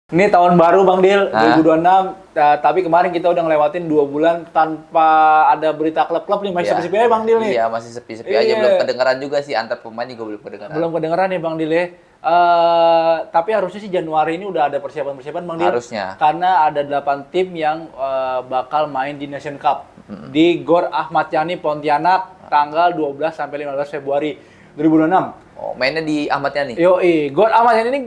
Ini tahun baru Bang Dil, Hah? 2026, tapi kemarin kita udah ngelewatin 2 bulan tanpa ada berita klub-klub nih, masih Iya. sepi-sepi aja Bang Dil nih. Iya, masih sepi-sepi aja. Iya. Belum kedengeran juga sih, antar pemain juga belum kedengeran. Belum kedengeran nih Bang Dil ya. Tapi harusnya sih Januari ini udah ada persiapan-persiapan Bang Dil. Harusnya. Karena ada 8 tim yang bakal main di Nation Cup. Di Gor Ahmad Yani Pontianak, tanggal 12 sampai 15 Februari 2026. Oh, mainnya di Ahmad Yani? Yoi, Gor Ahmad Yani ini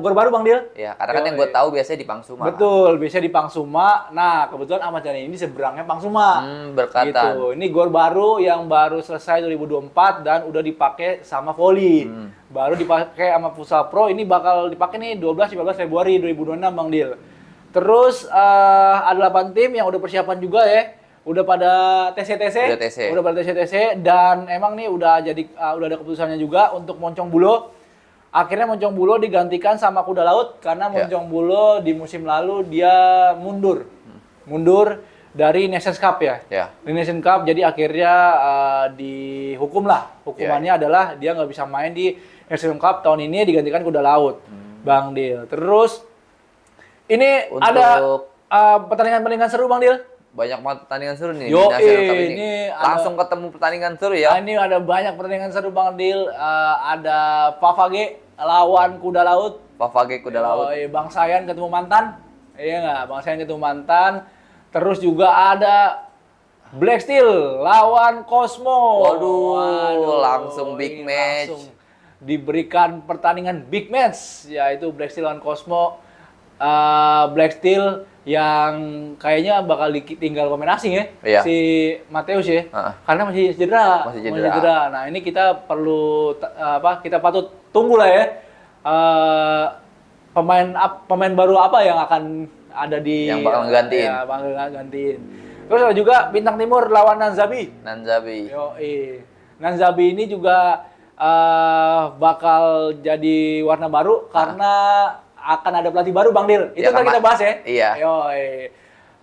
gor baru Bang Dil. Ya, karena kan yang gue tahu biasanya di Pangsuma. Betul, biasanya di Pangsuma. Nah, kebetulan Ahmad Yani ini seberangnya Pangsuma. Berkatan. Gitu. Ini gor baru yang baru selesai 2024 dan udah dipakai sama Volley. Baru dipakai sama Futsal Pro, ini bakal dipakai nih 12-15 Februari 2026 Bang Dil. Terus ada 8 tim yang udah persiapan juga ya. Udah pada TC-TC. Udah pada TC-TC dan emang nih udah ada keputusannya juga untuk Moncong Bulo. Akhirnya Moncong Bulo digantikan sama Kuda Laut karena Moncong Bulo di musim lalu dia mundur dari Nations Cup ya. Di Nations Cup, jadi akhirnya dihukum lah. Hukumannya adalah dia nggak bisa main di Nations Cup tahun ini, digantikan Kuda Laut, Bang Dil. Terus ini ada pertandingan-pertandingan seru Bang Dil. Banyak banget pertandingan seru nih Yo, di National Cup ini. ada, Langsung ketemu pertandingan seru ya. Ini ada banyak pertandingan seru Bang Dil. Ada Favage lawan Kuda Laut. Favage Kuda Laut. Bang Sayan ketemu mantan. Iya nggak? Bang Sayan ketemu mantan. Terus juga ada Black Steel lawan Cosmo. Waduh, langsung big match. Langsung diberikan pertandingan big match, yaitu Black Steel lawan Cosmo. Black Steel yang kayaknya bakal tinggal pemain asing ya, si Mateus ya, karena masih cedera. Nah ini kita perlu kita patut tunggu lah ya, pemain baru apa yang akan ada di yang bakal gantiin. Ya, bakal gantiin. Terus ada juga Bintang Timur lawan Nanzabi. Nanzabi ini juga bakal jadi warna baru karena akan ada pelatih baru Bang Dil. Itu kan kita bahas ya. Iya.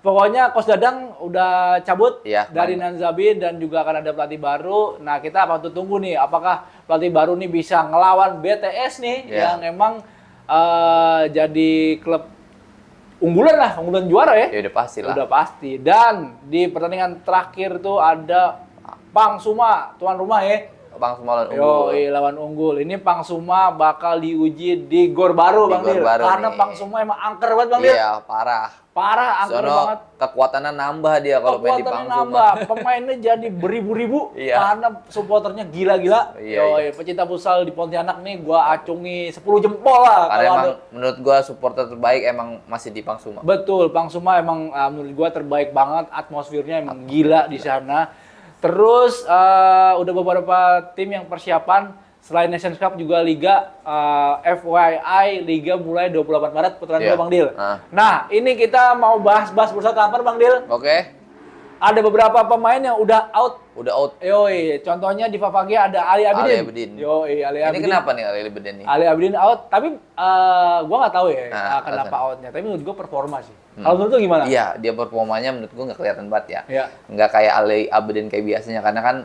Pokoknya Coach Dadang udah cabut dari Bang. Nanzabi dan juga akan ada pelatih baru. Nah, kita patut tunggu nih apakah pelatih baru nih bisa ngelawan BTS nih yang emang jadi klub unggulan juara ya. Ya udah pasti lah. Udah pasti. Dan di pertandingan terakhir tuh ada Pangsuma tuan rumah ya. Pangsuma lawan Unggul. Lawan Unggul. Ini Pangsuma bakal diuji di Gor Baru Bang Dil. Karena Pangsuma emang angker banget Bang Dil. Iya, parah. Angker banget. Kekuatannya nambah dia kalau main di Pangsuma. Pemainnya jadi beribu-ribu karena supporternya gila-gila. Pecinta futsal di Pontianak nih gua acungi 10 jempol lah. Karena emang menurut gua supporter terbaik emang masih di Pangsuma. Betul, Pangsuma emang menurut gua terbaik banget, atmosfernya emang gila di sana. Terus udah beberapa tim yang persiapan selain Nations Cup juga Liga FYI Liga mulai 28 Maret putaran kedua Bang Dil. Nah, ini kita mau bahas-bahas bursa transfer Bang Dil. Oke. Ada beberapa pemain yang udah out. Contohnya di Favage ada Ali Abidin. Ali Abidin. Ini kenapa nih Ali Abidin nih? Ali Abidin out, tapi gua nggak tahu ya kenapa outnya. Tapi menurut gua performa sih. Kalau menurut lu gimana? Iya, dia performanya menurut gua nggak kelihatan banget ya. Iya. Nggak kayak Ali Abidin kayak biasanya, karena kan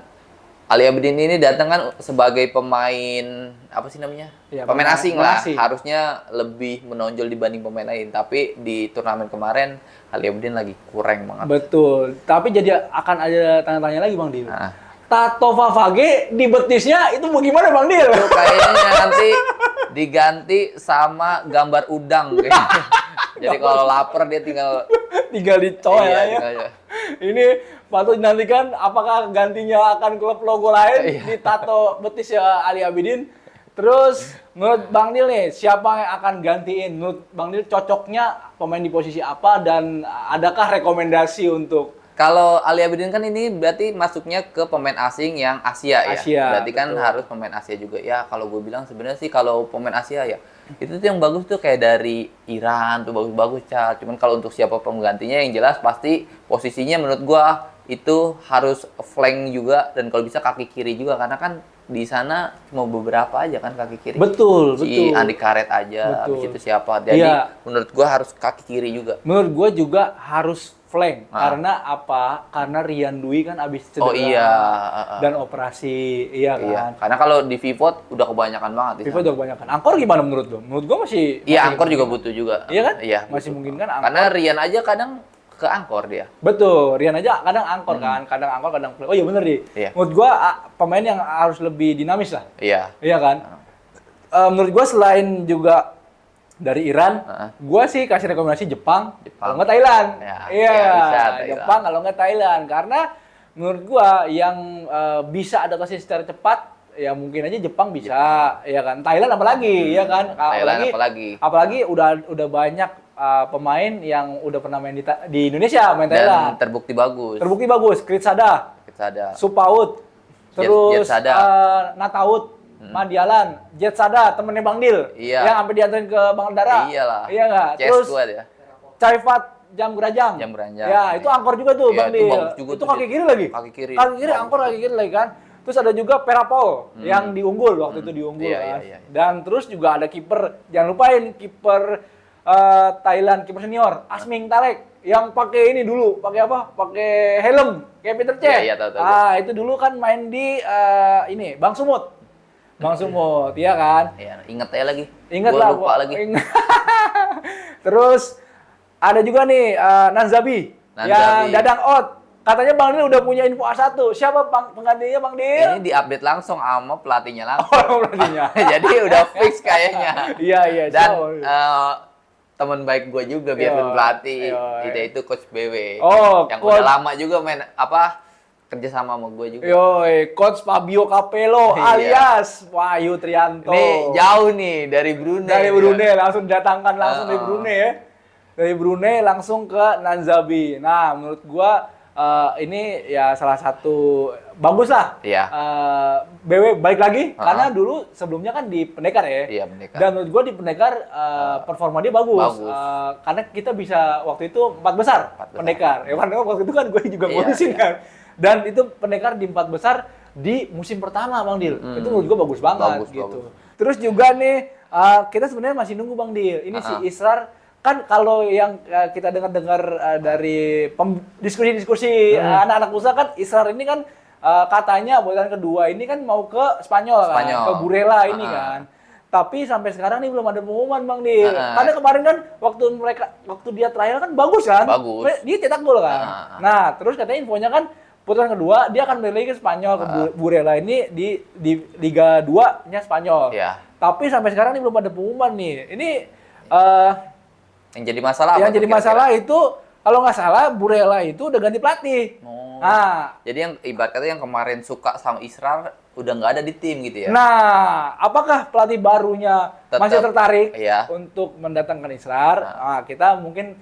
Ali Abidin ini datang kan sebagai pemain apa sih namanya? Ya, pemain asing lah. Harusnya lebih menonjol dibanding pemain lain. Tapi di turnamen kemarin Ali Abidin lagi kurang banget. Betul. Tapi jadi akan ada tanya-tanya lagi Bang Dil. Tato Favage di betisnya itu mau gimana Bang Dil? Itu kayaknya nanti diganti sama gambar udang kayaknya. Jadi kalau lapar dia tinggal dicoy ya. Ini patut dinantikan apakah gantinya akan klub logo lain di tato betis ya Ali Abidin. Terus menurut Bang Dil nih, siapa yang akan gantiin? Menurut Bang Dil cocoknya pemain di posisi apa dan adakah rekomendasi untuk? Kalau Ali Abidin kan ini berarti masuknya ke pemain asing yang Asia ya. Berarti kan harus pemain Asia juga. Ya kalau gue bilang sebenarnya sih kalau pemain Asia ya, itu tuh yang bagus tuh kayak dari Iran tuh bagus-bagus, Cal. Cuman kalau untuk siapa penggantinya yang jelas pasti posisinya menurut gue itu harus flank juga dan kalau bisa kaki kiri juga karena kan di sana cuma beberapa aja kan kaki kiri. Betul. Andi Karet aja, habis itu siapa. Jadi menurut gua harus kaki kiri juga. Menurut gua juga harus flank. Karena apa? Karena Rian Dwi kan abis cedera. Oh iya. Dan operasi, iya kan. Iya. Karena kalau di pivot udah kebanyakan banget. Pivot udah kebanyakan. Angkor gimana menurut lo? Menurut gua masih. Iya, Angkor juga butuh juga. Iya kan? Iya. Masih mungkin kan Angkor. Karena Rian aja kadang ke Angkor dia. Betul, Rian aja kadang Angkor kan, kadang Angkor, kadang flank. Oh iya bener nih. Iya. Menurut gua pemain yang harus lebih dinamis lah. Iya. Iya kan? Menurut gua selain juga dari Iran, gua sih kasih rekomendasi Jepang. Kalau nggak Thailand. Ya, Iya, ya, bisa, Thailand. Jepang kalau nggak Thailand. Karena menurut gua yang bisa adaptasi secara cepat, ya mungkin aja Jepang bisa, ya kan? Thailand apalagi, ya kan? Thailand apalagi udah banyak pemain yang udah pernah main di Indonesia, main Thailand. Dan terbukti bagus. Terbukti bagus, Kritsada, Kritsada, Supaut, terus Jetsada. Nataut, Madialan, Jetsada, temennya Bang Dil, Iya. yang sampai diantarin ke Bang Dara. Iyalah. Iya nggak? Terus ya. Caifat Jam Gerajang. Jam Gerajang. Ya, itu angkor juga tuh, Iya, Bang itu Dil. bagus juga Itu tuh, kaki kiri lagi. Kaki kiri. Angkor kaki kiri lagi kan. Terus ada juga Perapol yang diunggul waktu itu diunggul kan. Iya. Dan terus juga ada kiper, jangan lupain kiper Thailand, kiper senior Asming Tarek yang pakai ini dulu, pakai apa? Pakai helm kayak Peter Cech. Iya, tahu. Itu dulu kan main di ini Bang Sumut. Bang Sumut, iya kan? Iya, inget aja lagi. Ingat Gua lah. lupa lagi. Terus ada juga nih Nanzabi yang Dadang Out. Katanya Bang Dil udah punya info A1. Siapa penggantinya Bang Dil? Ini diupdate langsung sama pelatihnya langsung. Oh, pelatihnya. Jadi udah fix kayaknya. Iya. Dan teman baik gue juga biarpun pelatih, itu Coach BW. Oh, yang udah lama juga main kerja sama gue juga. Coach Fabio Capello alias Wahyu Trianto. Ini jauh nih dari Brunei. Dari Brunei langsung datangkan langsung dari Brunei ya. Dari Brunei langsung ke Nanzabi. Nah, menurut gua ini ya salah satu bagus lah. Iya. BW balik lagi karena dulu sebelumnya kan di Pendekar ya. Iya, Pendekar. Dan menurut gua di Pendekar performa dia bagus. Karena kita bisa waktu itu 4 besar Pendekar. Ya karena waktu itu kan gue juga ngurusin kan. Dan itu Pendekar di 4 besar di musim pertama Bang Dil. Itu menurut gua bagus banget gitu. Terus juga nih kita sebenarnya masih nunggu Bang Dil. Ini si Israr kan kalau yang kita dengar-dengar dari diskusi-diskusi anak-anak usaha kan Israr ini kan katanya buatan kedua ini kan mau ke Spanyol. Kan, ke Burela ini kan. Tapi sampai sekarang nih belum ada pengumuman Bang Dil. Karena kemarin kan waktu dia trial kan bagus kan? Bagus. Dia cetak gol kan. Nah, terus katanya infonya kan putaran kedua dia akan balik lagi ke Spanyol ke Burela ini di Liga 2-nya Spanyol. Iya. Tapi sampai sekarang ini belum ada pengumuman nih. Ini yang jadi masalah yang jadi masalah itu kalau nggak salah Burela itu udah ganti pelatih. Jadi yang ibarat kata yang kemarin suka sama Israr udah nggak ada di tim gitu ya. Nah, apakah pelatih barunya masih tertarik untuk mendatangkan Israr? Kita mungkin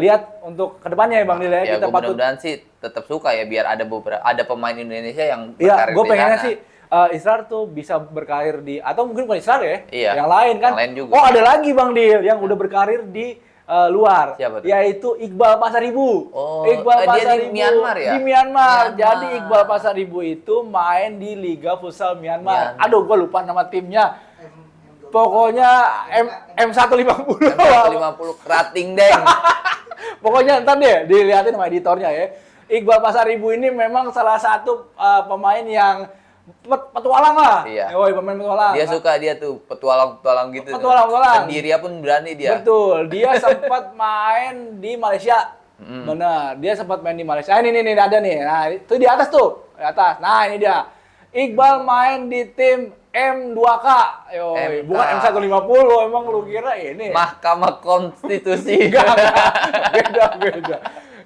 lihat untuk kedepannya ya Bang Dil ya. Kita mudah-mudahan sih tetap suka ya biar ada pemain Indonesia yang berkarir di sana. Iya, gue pengennya sih Israr tuh bisa berkarir di atau mungkin bukan Israr ya, yang lain kan. Yang lain juga. Oh, ada lagi Bang Dil yang udah berkarir di luar. Siapa tuh? Yaitu Iqbal Pasaribu. Iqbal Pasaribu. Dia di Myanmar ya? Di Myanmar. Jadi Iqbal Pasaribu itu main di Liga Futsal Myanmar. Aduh, gue lupa nama timnya. Pokoknya M150. M150 Kerating Deng. Pokoknya ntar deh dilihatin sama editornya ya. Iqbal Pasaribu ini memang salah satu pemain yang petualang lah. Iya. Pemain petualang. Dia suka dia tuh petualang gitu. Petualang. Sendirian pun berani dia. Betul. Dia sempat main di Malaysia. Benar. Dia sempat main di Malaysia. Ini ada nih. Nah, itu di atas tuh. Di atas. Nah, ini dia. Iqbal main di tim M2K. Bukan M150. Emang lu kira ini? Mahkamah Konstitusi. Beda.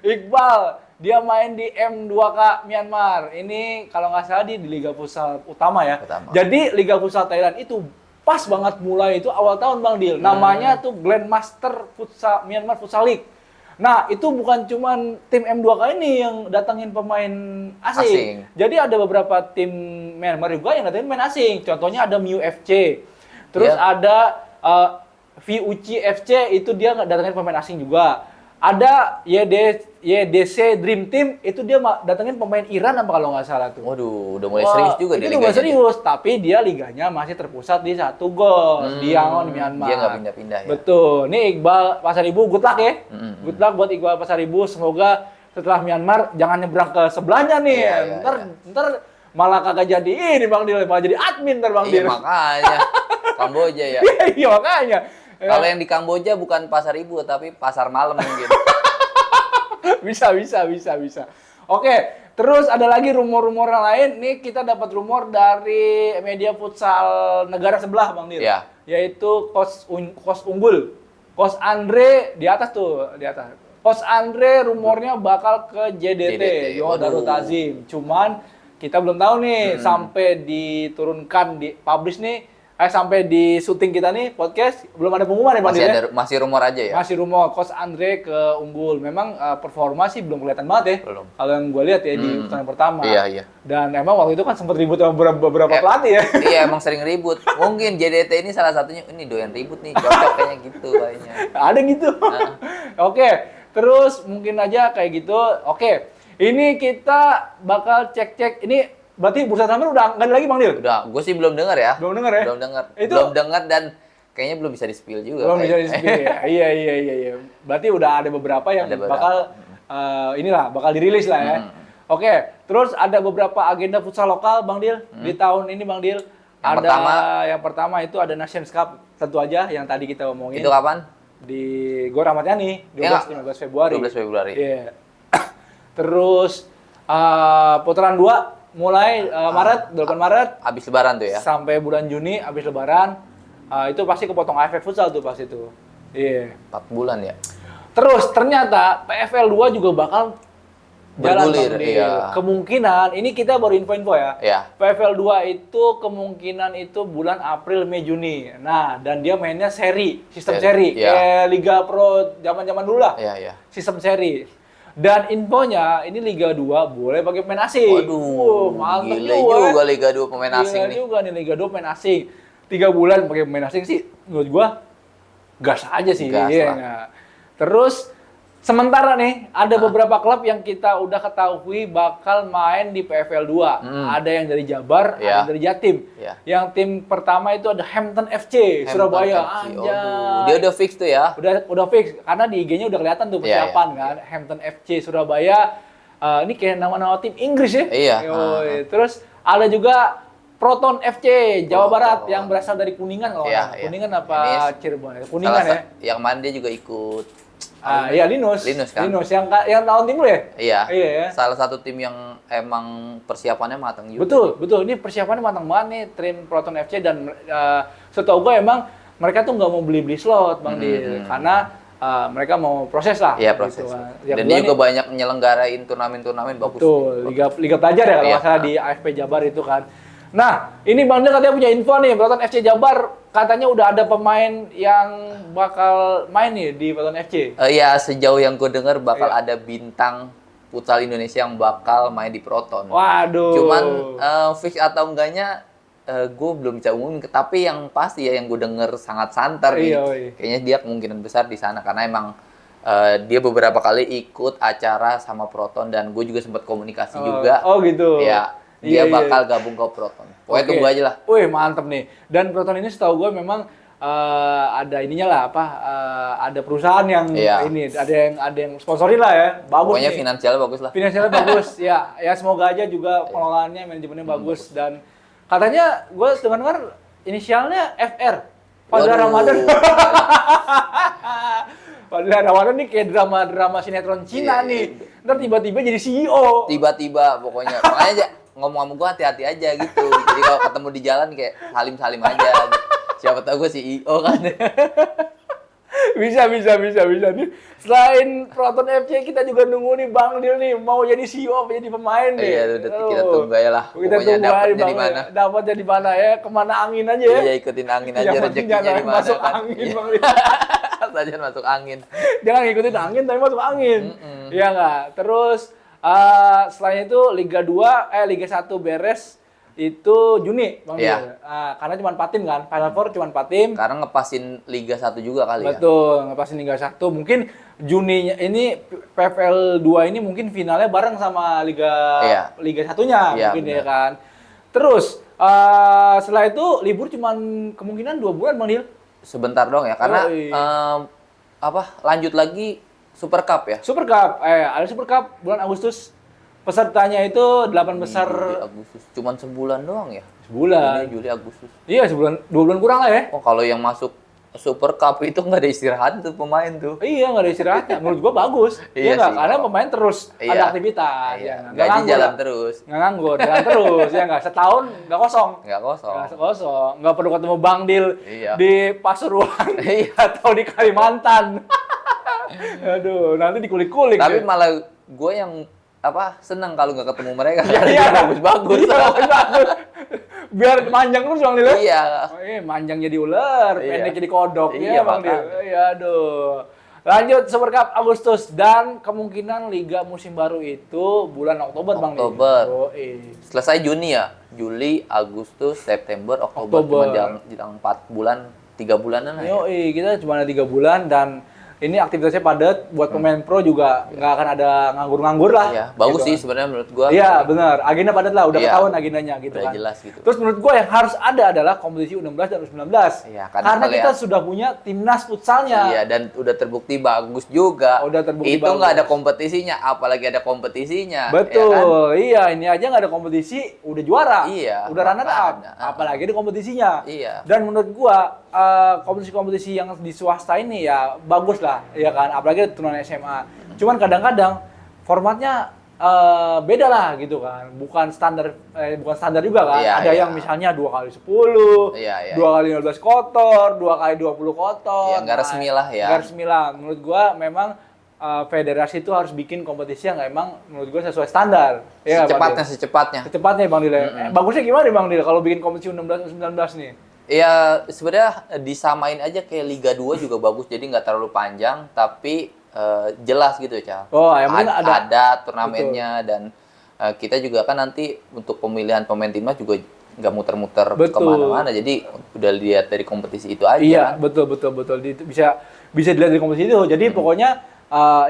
Iqbal dia main di M2K Myanmar. Ini kalau nggak salah di Liga Futsal Utama ya. Jadi Liga Futsal Thailand itu pas banget mulai itu awal tahun Bang Dil. Namanya tuh Grandmaster Futsal Myanmar Futsal League. Nah, itu bukan cuman tim M2K ini yang datangin pemain asing. Jadi ada beberapa tim Myanmar juga yang datangin pemain asing. Contohnya ada Miu FC. Terus ada VUC FC itu dia datangin pemain asing juga. ada YDC Dream Team, itu dia datengin pemain Iran apa kalau nggak salah tuh. Waduh, udah mulai serius juga dia dia liganya. Udah serius, dia. tapi dia liganya masih terpusat di satu gol di Yangon, Myanmar. Dia nggak pindah-pindah ya. Betul. Nih Iqbal Pasaribu, good luck ya. Good luck buat Iqbal Pasaribu. Semoga setelah Myanmar jangan nyebrang ke sebelahnya nih. Ntar malah kagak jadi ini Bang Dil, malah jadi admin ntar Bang Dil. Iya makanya. Kamboja ya. Iya makanya. Kalau yang di Kamboja bukan pasar ibu tapi pasar malam mungkin. bisa. Oke, terus ada lagi rumor-rumor yang lain. Nih kita dapat rumor dari media futsal negara sebelah Bang Dil. Ya. Yaitu Coach Unggul. Coach Andre di atas. Coach Andre rumornya bakal ke JDT, Johor Darul Ta'zim. Cuman kita belum tahu nih sampai diturunkan di publish nih. Sampai di syuting kita nih podcast belum ada pengumuman ya Bang Dil. Masih rumor aja ya. Masih rumor Coach Andre ke Unggul. Memang performa sih belum kelihatan banget ya. Belum. Kalau yang gue lihat ya di putaran pertama. Iya. Dan emang waktu itu kan sempat ribut sama beberapa pelatih ya. Iya emang sering ribut. Mungkin JDT ini salah satunya ini doyan ribut nih. Cocok kayaknya gitu kayaknya. Ada gitu. Oke. Terus mungkin aja kayak gitu. Oke. Ini kita bakal cek-cek ini. Berarti bursa transfer udah nggak ada lagi Bang Dil? Udah, gue sih belum dengar ya. Belum dengar ya? Belum dengar dan kayaknya belum bisa di-spill juga. Belum bisa di-spill ya? Iya. Berarti udah ada beberapa yang bakal bakal dirilis lah ya. Oke, terus ada beberapa agenda futsal lokal Bang Dil di tahun ini Bang Dil. Yang pertama itu ada Nations Cup tentu aja yang tadi kita omongin. Itu kapan? Di Gor Ahmad Yani 12-15 Februari. 12 Februari. Iya. Terus putaran 2 mulai Maret, 8 Maret. Habis lebaran tuh ya? Sampai bulan Juni, habis lebaran. Itu pasti kepotong AFF Futsal tuh pas itu. Iya. 4 bulan ya? Terus ternyata PFL 2 juga bakal bergulir. Iya. Kemungkinan, ini kita baru info-info ya. Iya. PFL 2 itu kemungkinan itu bulan April, Mei, Juni. Nah, dan dia mainnya sistem seri. Iya. Kayak Liga Pro zaman-zaman dulu lah. Iya. Sistem seri. Dan infonya, ini Liga 2 boleh pakai pemain asing. Waduh, mantap juga Liga 2 pemain asing nih. Gila juga nih Liga 2 pemain asing. 3 bulan pakai pemain asing sih, menurut gua gas aja sih. Gas iya. lah. Nah. Terus, sementara nih, ada beberapa klub yang kita udah ketahui bakal main di PFL 2. Ada yang dari Jabar, ada yang dari Jatim. Yang tim pertama itu ada Hampton FC, Surabaya. Dia udah fix tuh ya? Udah fix, karena di IG-nya udah kelihatan tuh persiapan kan. Hampton FC, Surabaya. Ini kayak nama-nama tim Inggris ya? Iya. Terus ada juga Proton FC, Jawa Barat, yang berasal dari Kuningan kalau Kuningan apa Cirebon? Kuningan ya? Yang mana dia juga ikut. Iya Linus kan? Linus yang tahun tim lu ya? Iya. Ya. Salah satu tim yang emang persiapannya matang juga. Betul. Ini persiapannya matang banget nih tim Proton FC dan setahu gue emang mereka tuh nggak mau beli slot Bang Dil karena mereka mau proses lah. Iya proses. Gitu. Dan dia juga banyak menyelenggarain turnamen-turnamen bagus. Betul. Liga pelajar ya kalau nggak salah di AFP Jabar itu kan. Nah, ini Bang Dil katanya punya info nih, Proton FC Jabar katanya udah ada pemain yang bakal main nih di Proton FC. Iya, sejauh yang gue dengar bakal ada bintang futsal Indonesia yang bakal main di Proton. Waduh. Cuman fix atau enggaknya gue belum bisa umumin, tapi yang pasti ya yang gue denger sangat santer nih. Kayaknya dia kemungkinan besar di sana karena emang dia beberapa kali ikut acara sama Proton dan gue juga sempat komunikasi juga. Oh gitu. Ya. Dia bakal gabung ke Proton. Pokoknya tunggu aja lah. Wih, mantep nih. Dan Proton ini setahu gue memang ada ininya lah ada perusahaan yang ini ada yang sponsorin lah ya. Bagus. Pokoknya nih. finansialnya bagus lah. Finansialnya bagus. Ya semoga aja juga pengelolaannya manajemennya bagus dan katanya gue dengar inisialnya FR. Fadla Ramadan. Fadla Ramadan nih kayak drama sinetron Cina nih. Ntar tiba-tiba jadi CEO. Tiba-tiba pokoknya. Makanya ngomong sama gue hati-hati aja gitu. Jadi kalau ketemu di jalan kayak salim-salim aja. Gitu. Siapa tahu gue CEO kan. Bisa nih. Selain Proton FC kita juga nunggu nih Bang Dil nih mau jadi CEO apa jadi pemain nih. Iya, kita tunggu aja lah. Pokoknya dapatnya di mana. Dapatnya di mana ya? Kemana angin aja ya? Iya, ikutin angin aja rezekinya di mana. Masuk angin Bang Dil. Saja masuk angin. Jangan ngikutin angin tapi masuk angin. Iya enggak? Terus selain itu Liga 1 beres. itu Juni, Bang Iya. Dil. Karena cuma 4 tim kan, Final Four cuma 4 tim. Karena ngepasin Liga 1 juga kali ya. Betul, ngepasin Liga 1. Mungkin Juninya ini PFL 2 ini mungkin finalnya bareng sama Iya. Liga 1-nya Iya, mungkin benar. ya kan. Terus setelah itu libur cuma kemungkinan 2 bulan Bang Dil. Sebentar dong ya, karena Yoi. lanjut lagi Super Cup ya. Super Cup, ada Super Cup bulan Agustus. Pesertanya itu 8 besar Juli, Agustus, cuman sebulan doang ya. sebulan. Juni, Juli, Agustus. Iya, sebulan, 2 bulan kurang lah ya. Oh, kalau yang masuk Super Cup itu nggak ada istirahat tuh pemain tuh. Iya, nggak ada istirahatnya. Menurut gua bagus. Iya Iya nggak? sih. Karena pemain terus Iya. ada aktivitas. Iya. Ya, nggak Gaji nganggur jalan lah. terus. Nggak nganggur, jalan terus. Ya nggak? Setahun nggak kosong. Nggak kosong. Nggak kosong. Nggak perlu ketemu Bang Dil Iya. di Pasuruan Iya. atau di Kalimantan. Aduh, nanti dikulik-kulik. Tapi ya. malah gue yang seneng kalau nggak ketemu mereka. Iya, Karena iya. dia bagus-bagus. Iya, bagus-bagus. Biar manjang terus Bang Dil. ya? Iya. Oh, manjang jadi ular, Iya. pendek jadi kodok. Iya, Iya, Bang Dil. makanya. Iya, aduh. Lanjut Super Cup Agustus dan kemungkinan Liga musim baru itu bulan Oktober, Bang Dil. Oktober. Oh, Selesai Juni ya. Juli, Agustus, September, Oktober. Oktober. Cuma jelang 4 bulan, 3 bulanan lah ya. Yoi, kita cuma ada 3 bulan dan ini aktivitasnya padat. Buat pemain pro juga nggak akan ada nganggur-nganggur lah. Iya, bagus Gitu sih kan. sebenarnya menurut gua. Iya, benar. Agenda padat lah, udah Iya. ketahuan agendanya gitu Udah kan. jelas gitu. Terus menurut gua yang harus ada adalah kompetisi U16 dan U19. Iya, karena kalau kita ya- sudah punya timnas futsalnya. Iya, dan udah terbukti bagus juga. Udah terbukti itu nggak ada bagus. kompetisinya, apalagi ada kompetisinya. Betul, ya kan? iya ini aja nggak ada kompetisi, udah juara, Iya, udah runner up, makanya. apalagi ada kompetisinya. Iya. Dan menurut gua kompetisi-kompetisi yang di swasta ini ya bagus lah, ya kan, apalagi ada turnamen SMA. Cuman kadang-kadang formatnya beda lah gitu kan, bukan standar juga kan. Iya, Ada iya. yang misalnya 2x10, Iya, iya. 2x15 kotor, 2x20 kotor. Iya, nggak resmi lah ya. Nggak resmi lah. Menurut gua memang federasi itu harus bikin kompetisi yang emang menurut gue sesuai standar. Ya, Secepatnya. Secepatnya Bang Dil. Bagusnya gimana nih Bang Dil kalau bikin kompetisi U16 U19 nih? Ya sebenarnya disamain aja kayak Liga 2 juga bagus, jadi nggak terlalu panjang, tapi jelas gitu, Cal. Oh, yang penting ada turnamennya. Dan kita juga kan nanti untuk pemilihan pemain timnas juga nggak muter-muter Betul. kemana-mana, jadi udah lihat dari kompetisi itu aja. Iya, kan? betul. Bisa dilihat dari kompetisi itu. Jadi pokoknya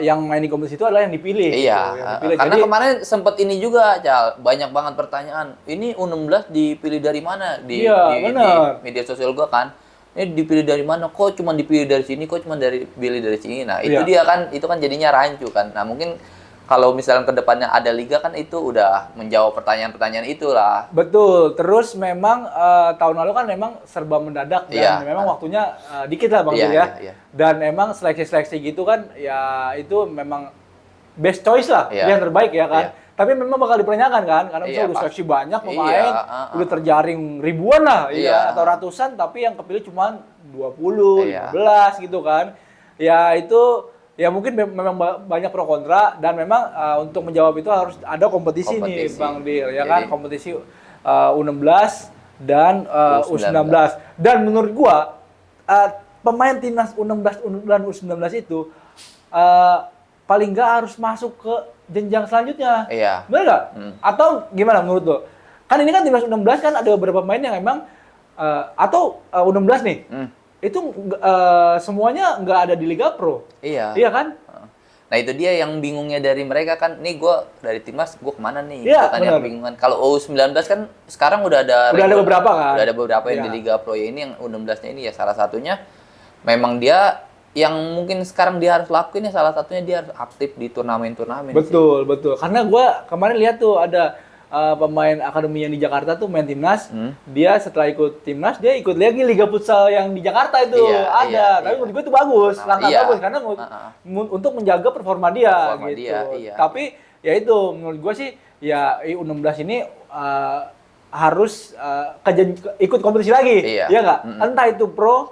yang main di kompetisi itu adalah yang dipilih. Iya, gitu, yang dipilih. karena Jadi, kemarin sempet ini juga, Cal, banyak banget pertanyaan. Ini U16 dipilih dari mana Iya, di bener. media sosial gua kan? Ini dipilih dari mana? Kok cuma dipilih dari sini? Kok cuma dipilih dari sini? Nah, itu Iya. dia kan, itu kan jadinya rancu kan. Nah, mungkin kalau misalnya ke depannya ada liga kan itu udah menjawab pertanyaan-pertanyaan itulah. betul. Terus memang tahun lalu kan memang serba mendadak dan Iya. memang waktunya dikit lah Bang Iya, Dil ya. iya. Dan emang seleksi-seleksi gitu kan ya itu memang best choice lah, Iya. yang terbaik ya kan. Iya. Tapi memang bakal dipertanyakan kan karena Iya, misalnya udah Pak. seleksi banyak pemain, Iya, udah terjaring ribuan lah Iya. ya atau ratusan tapi yang kepilih cuma 20, Iya. 15 gitu kan. Ya itu ya mungkin memang banyak pro kontra dan memang untuk menjawab itu harus ada kompetisi nih Kompetisi. Bang Dil ya Jadi- kan, kompetisi U16 dan U19. Dan menurut gua pemain timnas U16 dan U19 itu paling nggak harus masuk ke jenjang selanjutnya. Iya. Bener nggak? Atau gimana menurut lo? Kan ini kan timnas U16 kan ada beberapa pemain yang emang atau U16 nih. Itu semuanya nggak ada di Liga Pro. Iya. Iya kan? Nah itu dia yang bingungnya dari mereka kan, nih gue dari timnas gue kemana nih? Iya, Itu kan benar. yang bingungan. Kalau U19 kan sekarang udah ada Udah ada beberapa kan? Udah ada beberapa yang Iya. di Liga Pro ya. Ini yang U16-nya ini ya salah satunya memang dia yang mungkin sekarang dia harus lakuin ya, salah satunya dia harus aktif di turnamen-turnamen. Betul, betul. Karena gua kemarin lihat tuh ada pemain akademi yang di Jakarta tuh main timnas. Dia setelah ikut timnas dia ikut lagi Liga Futsal yang di Jakarta itu Iya, ada. iya, Tapi iya. menurut gua itu bagus, langkah Iya. bagus karena untuk menjaga performa dia Performa gitu. dia, iya. Tapi ya itu menurut gua sih ya U16 ini harus ikut kompetisi lagi. Iya. Nggak? Entah itu pro,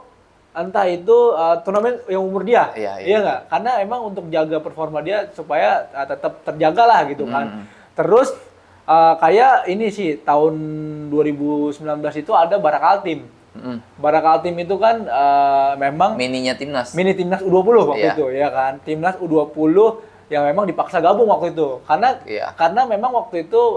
entah itu turnamen yang umur dia. Iya, iya. Iya nggak? Karena emang untuk jaga performa dia supaya tetap terjaga lah gitu kan. Terus kayak ini sih tahun 2019 itu ada Barakaltim. Barakaltim itu kan memang Mininya timnas. mini timnas U20 waktu Iya. itu ya kan. Timnas U20 yang memang dipaksa gabung waktu itu. Karena Iya. memang waktu itu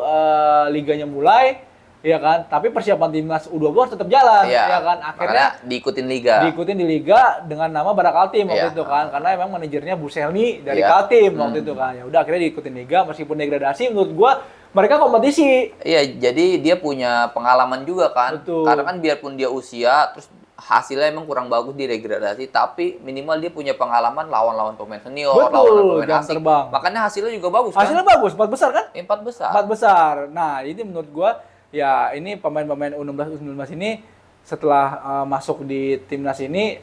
liganya mulai Iya kan? Tapi persiapan timnas U20 harus tetap jalan, Iya. ya kan? Akhirnya diikutin liga. diikutin di liga dengan nama Bara Kaltim waktu Iya. itu kan, karena emang manajernya Buselny dari Iya. Kaltim waktu itu kan. Ya udah akhirnya diikutin liga meskipun degradasi, menurut gua mereka kompetisi. Iya, jadi dia punya pengalaman juga kan. Betul. Karena kan biarpun dia usia, terus hasilnya emang kurang bagus di degradasi, tapi minimal dia punya pengalaman lawan-lawan pemain senior, Betul, lawan pemain jam asing. terbang. Makanya hasilnya juga bagus kan. Hasilnya bagus, 4 besar kan? 4 besar. 4 besar. Nah, ini menurut gua ya ini pemain-pemain U16 U19 ini setelah masuk di timnas ini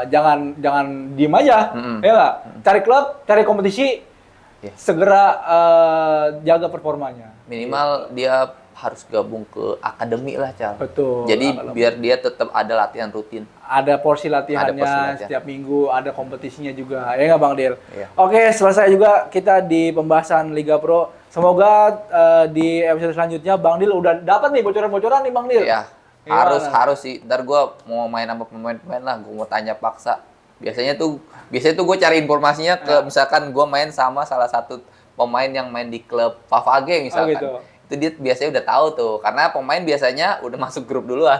jangan diem aja. Ya nggak? Cari klub, cari kompetisi, segera jaga performanya. Minimal dia harus gabung ke akademi lah, Cal. Betul. Jadi biar dia tetap ada latihan rutin. Ada porsi latihannya Ada porsi latihan. setiap minggu, ada kompetisinya juga. Ya nggak Bang Dil? Iya. Oke, selesai juga kita di pembahasan Liga Pro. Semoga di episode selanjutnya Bang Dil udah dapat nih bocoran-bocoran nih Bang Dil. Iya. Harus sih. Ntar gue mau main sama pemain-pemain lah, gue mau tanya paksa. Biasanya tuh gue cari informasinya ke misalkan gue main sama salah satu pemain yang main di klub Favage misalkan. gitu. Itu dia biasanya udah tahu tuh, karena pemain biasanya udah masuk grup duluan.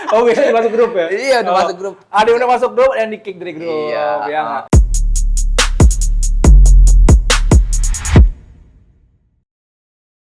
Oh, biasanya masuk grup ya? Iya, udah masuk grup. Ada yang udah masuk grup dan di kick dari grup. Iya. Ya nggak?